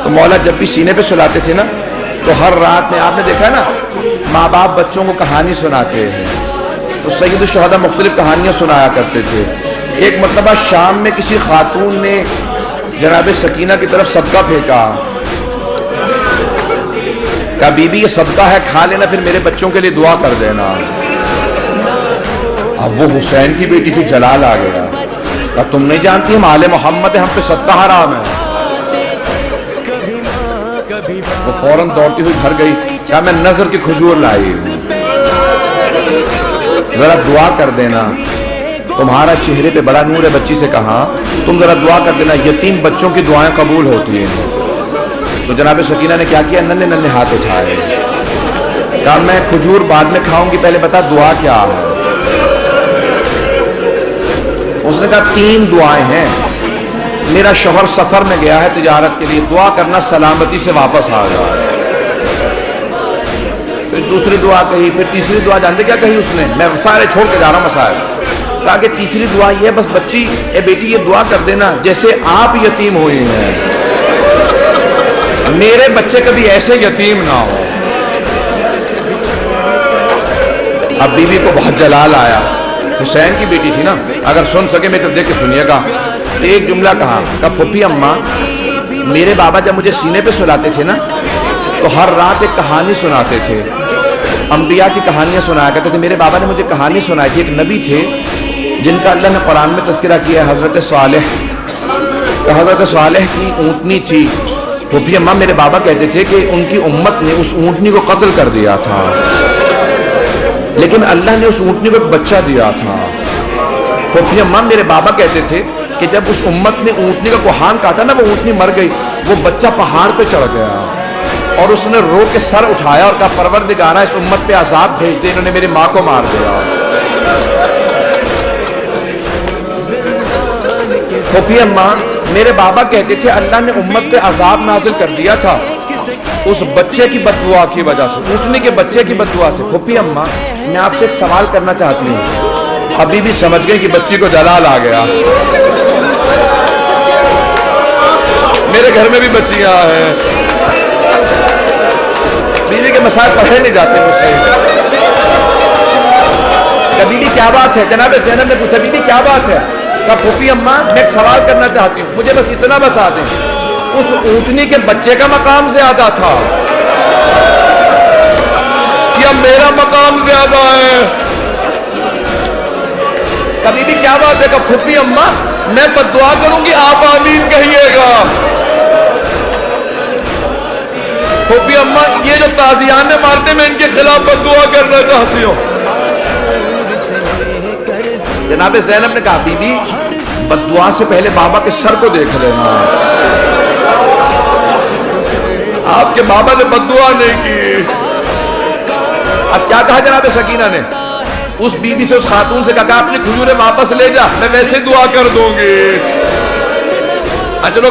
تو مولا جب بھی سینے پہ سلاتے تھے نا تو ہر رات میں آپ نے دیکھا نا ماں باپ بچوں کو کہانی سناتے ہیں، تو سید الشہداء مختلف کہانیاں سنایا کرتے تھے۔ ایک مرتبہ شام میں کسی خاتون نے جناب سکینہ کی طرف صدقہ پھینکا، کہا بی بی یہ صدقہ ہے، کھا لینا، پھر میرے بچوں کے لیے دعا کر دینا۔ اب وہ حسین کی بیٹی تھی، جلال آ گیا، کہا تم نہیں جانتی ہم آل محمد ہیں، ہم پہ صدقہ حرام ہے۔ وہ فوراً دوڑتی ہوئی گھر گئی، کہا میں نظر کی کھجور لائی ہوں، ذرا دعا کر دینا، تمہارا چہرے پہ بڑا نور ہے۔ بچی سے کہا تم ذرا دعا کر دینا، یتیم بچوں کی دعائیں قبول ہوتی ہیں۔ تو جناب سکینہ نے کیا کیا، ننھے ننھے ہاتھ اٹھائے، کہا میں کھجور بعد میں کھاؤں گی، پہلے بتا دعا کیا ہے۔ اس نے کہا 3 دعائیں ہیں، میرا شوہر سفر میں گیا ہے تجارت کے لیے، دعا کرنا سلامتی سے واپس آ جائے۔ پھر دوسری دعا کہی، پھر تیسری دعا جانتے کیا کہی اس نے، میں سارے چھوڑ کے جا رہا ہوں مسائل، کہا کہ تیسری دعا یہ ہے بس بچی اے بیٹی یہ دعا کر دینا جیسے آپ یتیم ہوئی ہیں، میرے بچے کبھی ایسے یتیم نہ ہو۔ اب بی بی کو بہت جلال آیا، حسین کی بیٹی تھی نا، اگر سن سکے میں تو دیکھ کے سنیے گا۔ ایک جملہ کہا پھوپھی اماں میرے بابا جب مجھے سینے پہ سلاتے تھے نا تو ہر رات ایک کہانی سناتے تھے، انبیاء کی کہانیاں سنایا کرتے تھے۔ میرے بابا نے مجھے کہانی سنائی تھی، ایک نبی تھے جن کا اللہ نے قرآن میں تذکرہ کیا ہے، حضرت صالح۔ حضرت صالح کی اونٹنی تھی، پھوپھی اماں میرے بابا کہتے تھے کہ ان کی امت نے اس اونٹنی کو قتل کر دیا تھا، لیکن اللہ نے اس اونٹنی کو ایک بچہ دیا تھا۔ پھوپھی اماں میرے بابا کہتے تھے کہ جب اس امت نے اونٹنی کا کوہان کاٹا نا، وہ اونٹنی مر گئی، وہ بچہ پہاڑ پہ چڑھ گیا اور اس نے رو کے سر اٹھایا اور کہا پروردگارا اس امت پہ عذاب بھیج دے، انہوں نے میری ماں کو مار دیا۔ پھوپھی اماں میرے بابا کہتے تھے اللہ نے امت پہ عذاب نازل کر دیا تھا اس بچے کی بد دعا کی وجہ سے، اونٹنی کے بچے کی بد دعا سے۔ پھوپھی اماں میں آپ سے ایک سوال کرنا چاہتی ہوں، ابھی بھی سمجھ گئے کہ بچی کو جلال آ گیا، میرے گھر میں بھی بچیاں ہیں، بیوی کے مسائل پڑھے نہیں جاتے مجھ سے۔ بی بی کیا بات ہے، جناب زینب نے پوچھا بی بی کیا بات ہے، کہا پھوپھی اماں میں ایک سوال کرنا چاہتی ہوں، مجھے بس اتنا بتا دیں اس اونٹنی کے بچے کا مقام زیادہ تھا یا میرا مقام زیادہ ہے؟ کبھی بھی کیا بات ہے، کہ پھوپھی اماں میں بد دعا کروں گی آپ آمین کہیے گا۔ پھوپھی اماں یہ جو تازیان مارتے میں ان کے خلاف بد دعا کرنا چاہتی ہوں۔ جناب زینب نے کہا بی بی بد دعا سے پہلے بابا کے سر کو دیکھ لینا، آپ کے بابا نے بد دعا نہیں کی۔ اب کیا کہا جناب سکینہ نے، اس بی بی سے اس خاتون سے کہا اپنی کھجوریں واپس لے جا، میں ویسے دعا کر دوں گی۔ چلو